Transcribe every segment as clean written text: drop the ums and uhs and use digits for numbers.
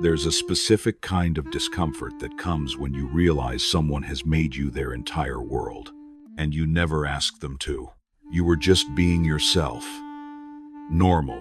There's a specific kind of discomfort that comes when you realize someone has made you their entire world, and you never asked them to. You were just being yourself. Normal,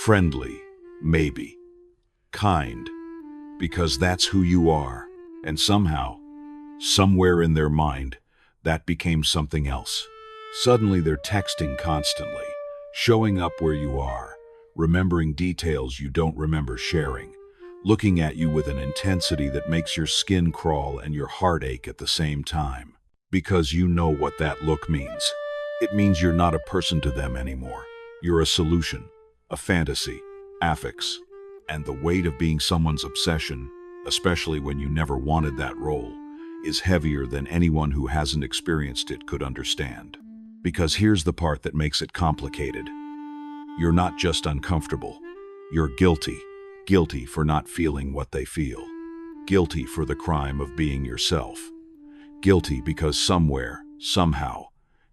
friendly, maybe, kind, because that's who you are. And somehow, somewhere in their mind, that became something else. Suddenly they're texting constantly, showing up where you are, remembering details you don't remember sharing, looking at you with an intensity that makes your skin crawl and your heart ache at the same time. Because you know what that look means. It means you're not a person to them anymore. You're a solution, a fantasy, affix. And the weight of being someone's obsession, especially when you never wanted that role, is heavier than anyone who hasn't experienced it could understand. Because here's the part that makes it complicated. You're not just uncomfortable. You're guilty. Guilty for not feeling what they feel. Guilty for the crime of being yourself. Guilty because somewhere, somehow,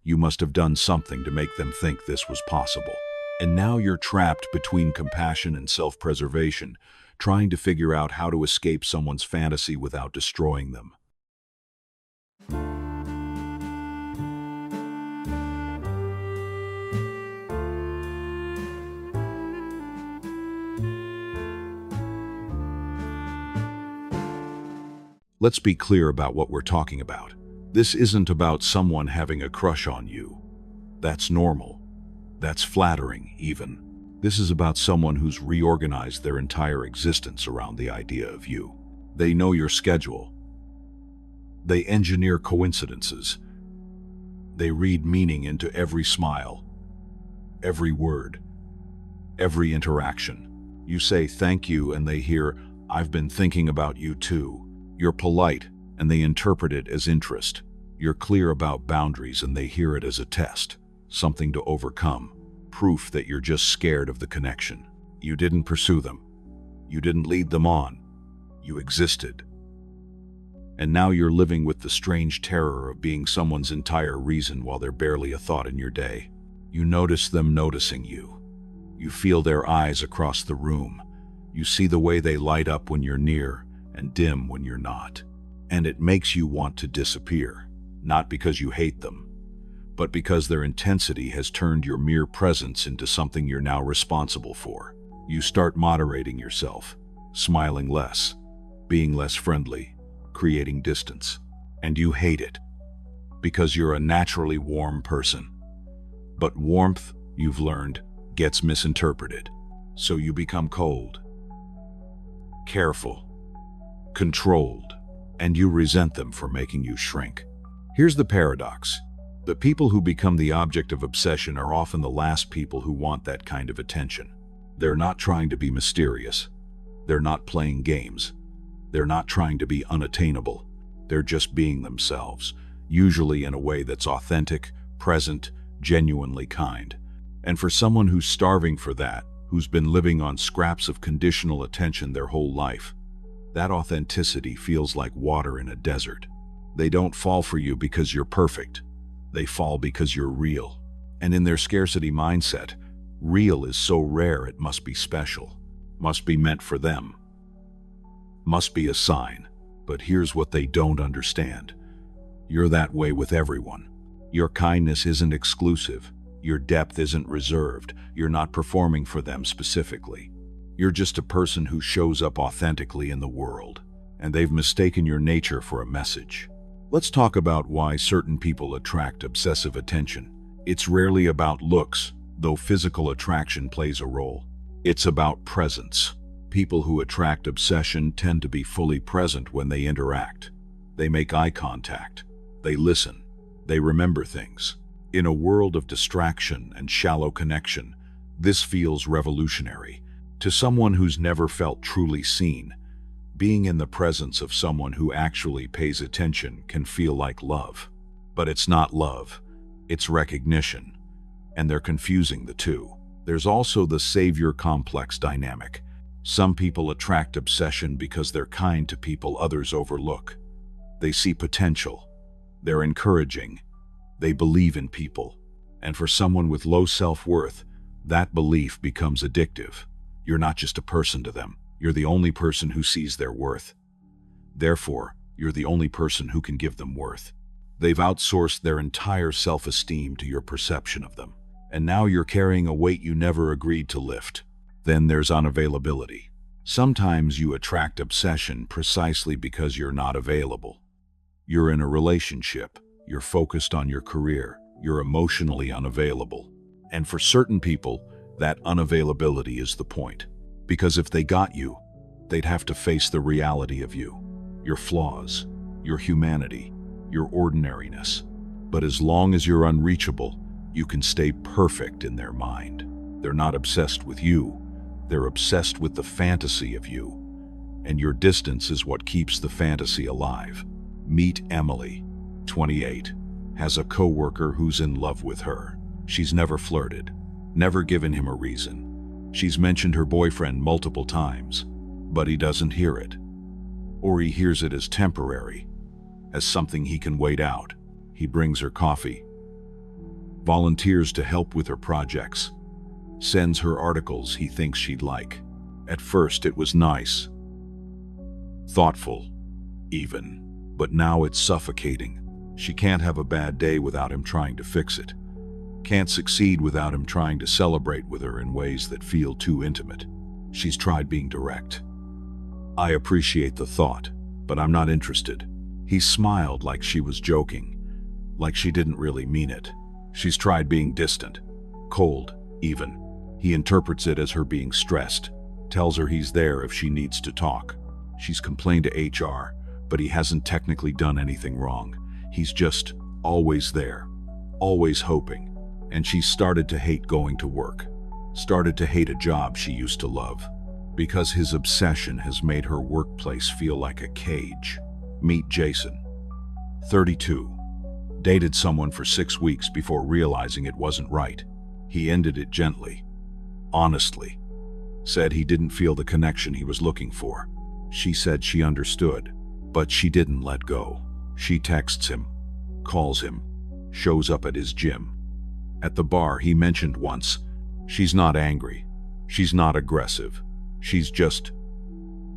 you must have done something to make them think this was possible. And now you're trapped between compassion and self-preservation, trying to figure out how to escape someone's fantasy without destroying them. Let's be clear about what we're talking about. This isn't about someone having a crush on you. That's normal. That's flattering, even. This is about someone who's reorganized their entire existence around the idea of you. They know your schedule. They engineer coincidences. They read meaning into every smile, every word, every interaction. You say thank you and they hear, "I've been thinking about you too." You're polite, and they interpret it as interest. You're clear about boundaries, and they hear it as a test, something to overcome, proof that you're just scared of the connection. You didn't pursue them. You didn't lead them on. You existed. And now you're living with the strange terror of being someone's entire reason while they're barely a thought in your day. You notice them noticing you. You feel their eyes across the room. You see the way they light up when you're near, and dim when you're not. And it makes you want to disappear, not because you hate them, but because their intensity has turned your mere presence into something you're now responsible for. You start moderating yourself, smiling less, being less friendly, creating distance. And you hate it, because you're a naturally warm person. But warmth, you've learned, gets misinterpreted. So you become cold, careful, controlled, and you resent them for making you shrink. Here's the paradox. The people who become the object of obsession are often the last people who want that kind of attention. They're not trying to be mysterious. They're not playing games. They're not trying to be unattainable. They're just being themselves, usually in a way that's authentic, present, genuinely kind. And for someone who's starving for that, who's been living on scraps of conditional attention their whole life, that authenticity feels like water in a desert. They don't fall for you because you're perfect. They fall because you're real. And in their scarcity mindset, real is so rare it must be special, must be meant for them, must be a sign. But here's what they don't understand. You're that way with everyone. Your kindness isn't exclusive. Your depth isn't reserved. You're not performing for them specifically. You're just a person who shows up authentically in the world, and they've mistaken your nature for a message. Let's talk about why certain people attract obsessive attention. It's rarely about looks, though physical attraction plays a role. It's about presence. People who attract obsession tend to be fully present when they interact. They make eye contact. They listen. They remember things. In a world of distraction and shallow connection, this feels revolutionary. To someone who's never felt truly seen, being in the presence of someone who actually pays attention can feel like love. But it's not love, it's recognition, and they're confusing the two. There's also the savior complex dynamic. Some people attract obsession because they're kind to people others overlook. They see potential, they're encouraging, they believe in people. And for someone with low self-worth, that belief becomes addictive. You're not just a person to them. You're the only person who sees their worth. Therefore, you're the only person who can give them worth. They've outsourced their entire self-esteem to your perception of them. And now you're carrying a weight you never agreed to lift. Then there's unavailability. Sometimes you attract obsession precisely because you're not available. You're in a relationship, you're focused on your career, you're emotionally unavailable. And for certain people, that unavailability is the point. Because if they got you, they'd have to face the reality of you, your flaws, your humanity, your ordinariness. But as long as you're unreachable, you can stay perfect in their mind. They're not obsessed with you, they're obsessed with the fantasy of you. And your distance is what keeps the fantasy alive. Meet Emily, 28, has a coworker who's in love with her. She's never flirted, never given him a reason. She's mentioned her boyfriend multiple times, but he doesn't hear it. Or he hears it as temporary, as something he can wait out. He brings her coffee, volunteers to help with her projects, sends her articles he thinks she'd like. At first it was nice, thoughtful, even, but now it's suffocating. She can't have a bad day without him trying to fix it. Can't succeed without him trying to celebrate with her in ways that feel too intimate. She's tried being direct. I appreciate the thought, but I'm not interested. He smiled like she was joking, like she didn't really mean it. She's tried being distant, cold, even. He interprets it as her being stressed, tells her he's there if she needs to talk. She's complained to HR, but he hasn't technically done anything wrong. He's just always there, always hoping. And she's started to hate going to work, started to hate a job she used to love, because his obsession has made her workplace feel like a cage. Meet Jason, 32. Dated someone for 6 weeks before realizing it wasn't right. He ended it gently, honestly. Said he didn't feel the connection he was looking for. She said she understood, but she didn't let go. She texts him, calls him, shows up at his gym. At the bar, he mentioned once, she's not angry, she's not aggressive, she's just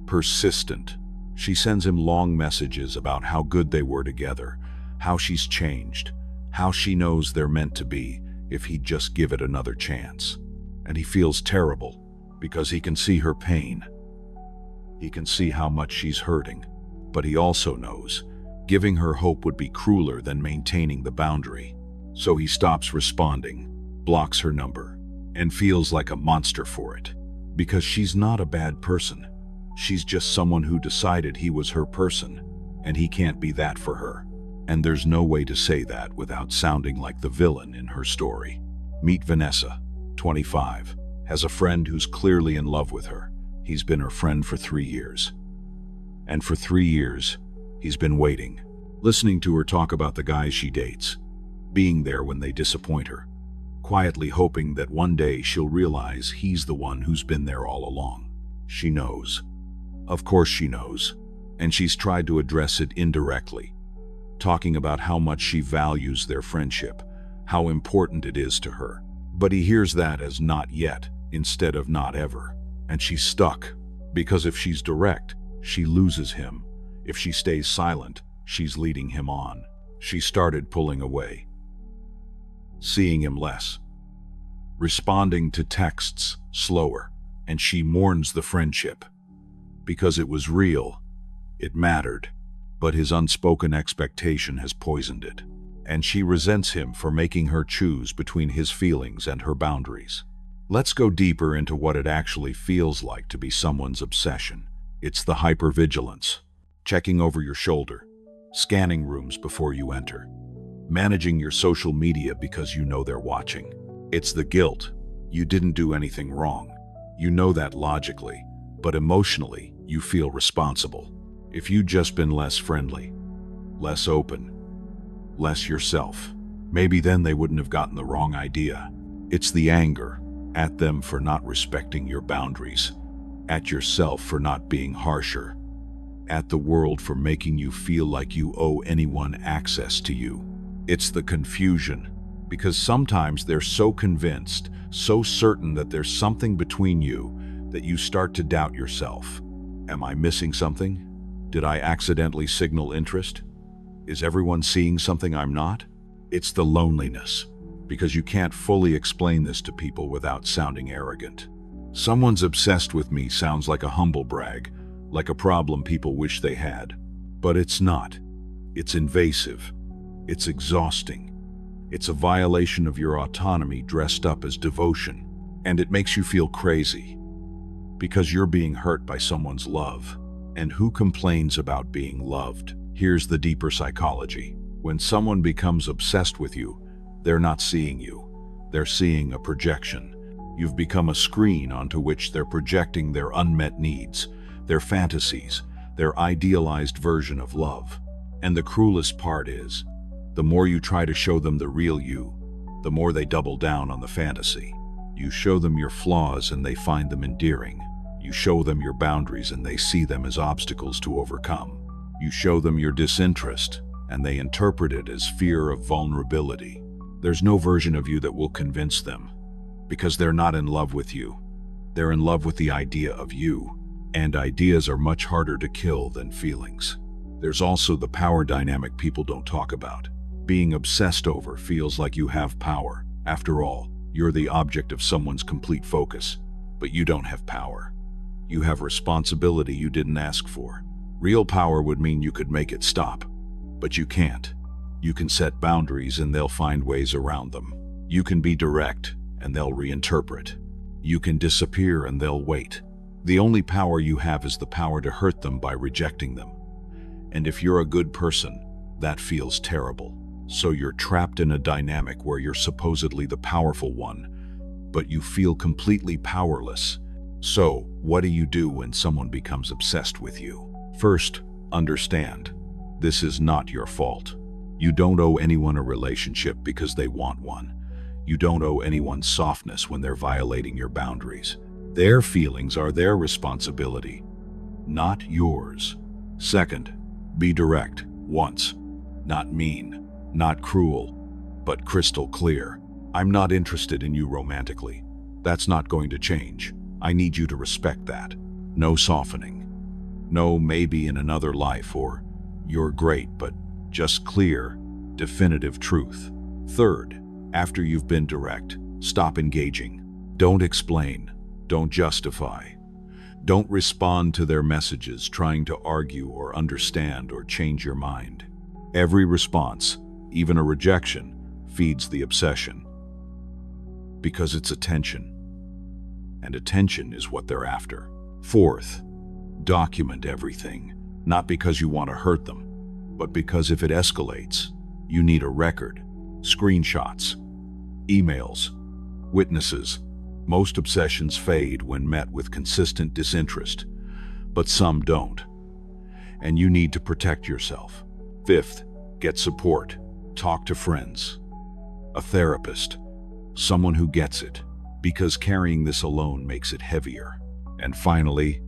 persistent. She sends him long messages about how good they were together, how she's changed, how she knows they're meant to be if he'd just give it another chance. And he feels terrible because he can see her pain. He can see how much she's hurting, but he also knows giving her hope would be crueler than maintaining the boundary. So he stops responding, blocks her number, and feels like a monster for it. Because she's not a bad person. She's just someone who decided he was her person, and he can't be that for her. And there's no way to say that without sounding like the villain in her story. Meet Vanessa, 25, has a friend who's clearly in love with her. He's been her friend for 3 years. And for 3 years, he's been waiting, listening to her talk about the guys she dates, being there when they disappoint her, quietly hoping that one day she'll realize he's the one who's been there all along. She knows. Of course she knows. And she's tried to address it indirectly, talking about how much she values their friendship, how important it is to her. But he hears that as not yet, instead of not ever. And she's stuck, because if she's direct, she loses him. If she stays silent, she's leading him on. She started pulling away, seeing him less, responding to texts slower, and she mourns the friendship. Because it was real, it mattered, but his unspoken expectation has poisoned it. And she resents him for making her choose between his feelings and her boundaries. Let's go deeper into what it actually feels like to be someone's obsession. It's the hypervigilance, checking over your shoulder, scanning rooms before you enter, managing your social media because you know they're watching. It's the guilt. You didn't do anything wrong. You know that logically, but emotionally, you feel responsible. If you'd just been less friendly, less open, less yourself, maybe then they wouldn't have gotten the wrong idea. It's the anger at them for not respecting your boundaries, at yourself for not being harsher, at the world for making you feel like you owe anyone access to you. It's the confusion, because sometimes they're so convinced, so certain that there's something between you, that you start to doubt yourself. Am I missing something? Did I accidentally signal interest? Is everyone seeing something I'm not? It's the loneliness, because you can't fully explain this to people without sounding arrogant. Someone's obsessed with me sounds like a humble brag, like a problem people wish they had. But it's not. It's invasive. It's exhausting. It's a violation of your autonomy dressed up as devotion. And it makes you feel crazy, because you're being hurt by someone's love. And who complains about being loved? Here's the deeper psychology. When someone becomes obsessed with you, they're not seeing you. They're seeing a projection. You've become a screen onto which they're projecting their unmet needs, their fantasies, their idealized version of love. And the cruelest part is, the more you try to show them the real you, the more they double down on the fantasy. You show them your flaws and they find them endearing. You show them your boundaries and they see them as obstacles to overcome. You show them your disinterest and they interpret it as fear of vulnerability. There's no version of you that will convince them, because they're not in love with you. They're in love with the idea of you, and ideas are much harder to kill than feelings. There's also the power dynamic people don't talk about. Being obsessed over feels like you have power. After all, you're the object of someone's complete focus, but you don't have power. You have responsibility you didn't ask for. Real power would mean you could make it stop, but you can't. You can set boundaries and they'll find ways around them. You can be direct and they'll reinterpret. You can disappear and they'll wait. The only power you have is the power to hurt them by rejecting them. And if you're a good person, that feels terrible. So you're trapped in a dynamic where you're supposedly the powerful one, but you feel completely powerless. So, what do you do when someone becomes obsessed with you? First, understand, this is not your fault. You don't owe anyone a relationship because they want one. You don't owe anyone softness when they're violating your boundaries. Their feelings are their responsibility, not yours. Second, be direct once. Not mean, not cruel, but crystal clear. I'm not interested in you romantically. That's not going to change. I need you to respect that. No softening. No maybe in another life or you're great, but just clear, definitive truth. Third, after you've been direct, stop engaging. Don't explain. Don't justify. Don't respond to their messages trying to argue or understand or change your mind. Every response, even a rejection, feeds the obsession. Because it's attention. And attention is what they're after. Fourth, document everything. Not because you want to hurt them, but because if it escalates, you need a record. Screenshots, emails, witnesses. Most obsessions fade when met with consistent disinterest, but some don't. And you need to protect yourself. Fifth, get support. Talk to friends, a therapist, someone who gets it, because carrying this alone makes it heavier. And finally,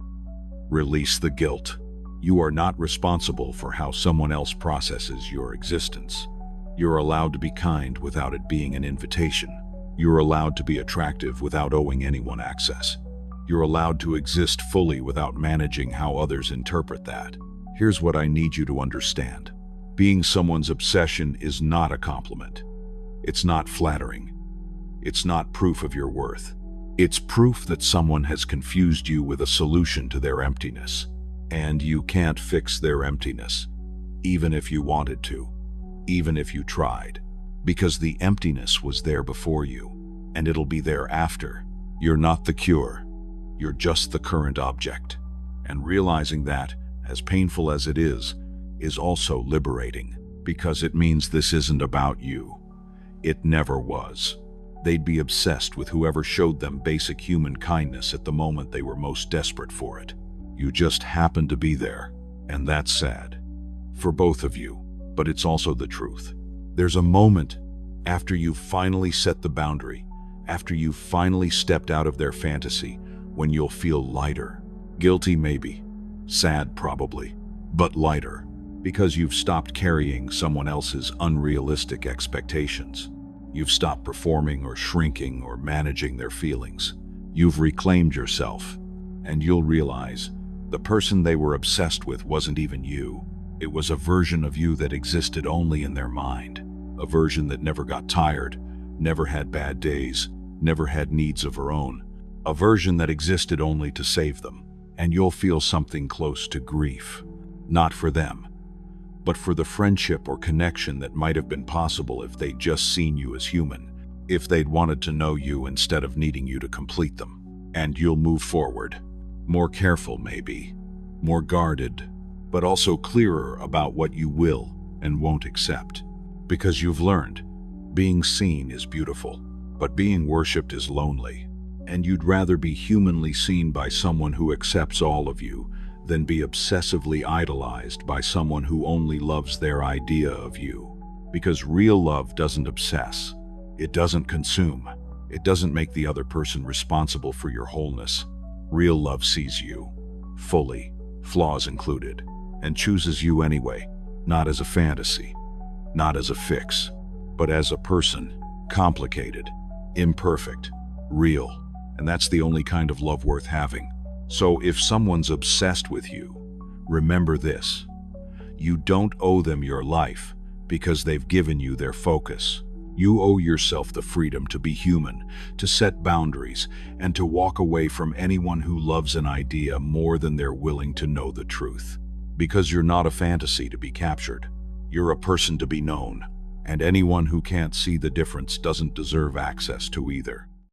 release the guilt. You are not responsible for how someone else processes your existence. You're allowed to be kind without it being an invitation. You're allowed to be attractive without owing anyone access. You're allowed to exist fully without managing how others interpret that. Here's what I need you to understand. Being someone's obsession is not a compliment. It's not flattering. It's not proof of your worth. It's proof that someone has confused you with a solution to their emptiness. And you can't fix their emptiness, even if you wanted to, even if you tried. Because the emptiness was there before you, and it'll be there after. You're not the cure. You're just the current object. And realizing that, as painful as it is also liberating, because it means this isn't about you. It never was. They'd be obsessed with whoever showed them basic human kindness at the moment they were most desperate for it. You just happened to be there, and that's sad. For both of you, but it's also the truth. There's a moment after you've finally set the boundary, after you've finally stepped out of their fantasy, when you'll feel lighter. Guilty maybe, sad probably, but lighter, because you've stopped carrying someone else's unrealistic expectations. You've stopped performing or shrinking or managing their feelings. You've reclaimed yourself, and you'll realize the person they were obsessed with wasn't even you. It was a version of you that existed only in their mind, a version that never got tired, never had bad days, never had needs of her own, a version that existed only to save them. And you'll feel something close to grief, not for them, but for the friendship or connection that might have been possible if they'd just seen you as human, if they'd wanted to know you instead of needing you to complete them. And you'll move forward, more careful maybe, more guarded, but also clearer about what you will and won't accept. Because you've learned, being seen is beautiful, but being worshipped is lonely. And you'd rather be humanly seen by someone who accepts all of you than be obsessively idolized by someone who only loves their idea of you. Because real love doesn't obsess, it doesn't consume, it doesn't make the other person responsible for your wholeness. Real love sees you, fully, flaws included, and chooses you anyway, not as a fantasy, not as a fix, but as a person, complicated, imperfect, real. And that's the only kind of love worth having. So if someone's obsessed with you, remember this: you don't owe them your life because they've given you their focus. You owe yourself the freedom to be human, to set boundaries, and to walk away from anyone who loves an idea more than they're willing to know the truth. Because you're not a fantasy to be captured. You're a person to be known, and anyone who can't see the difference doesn't deserve access to either.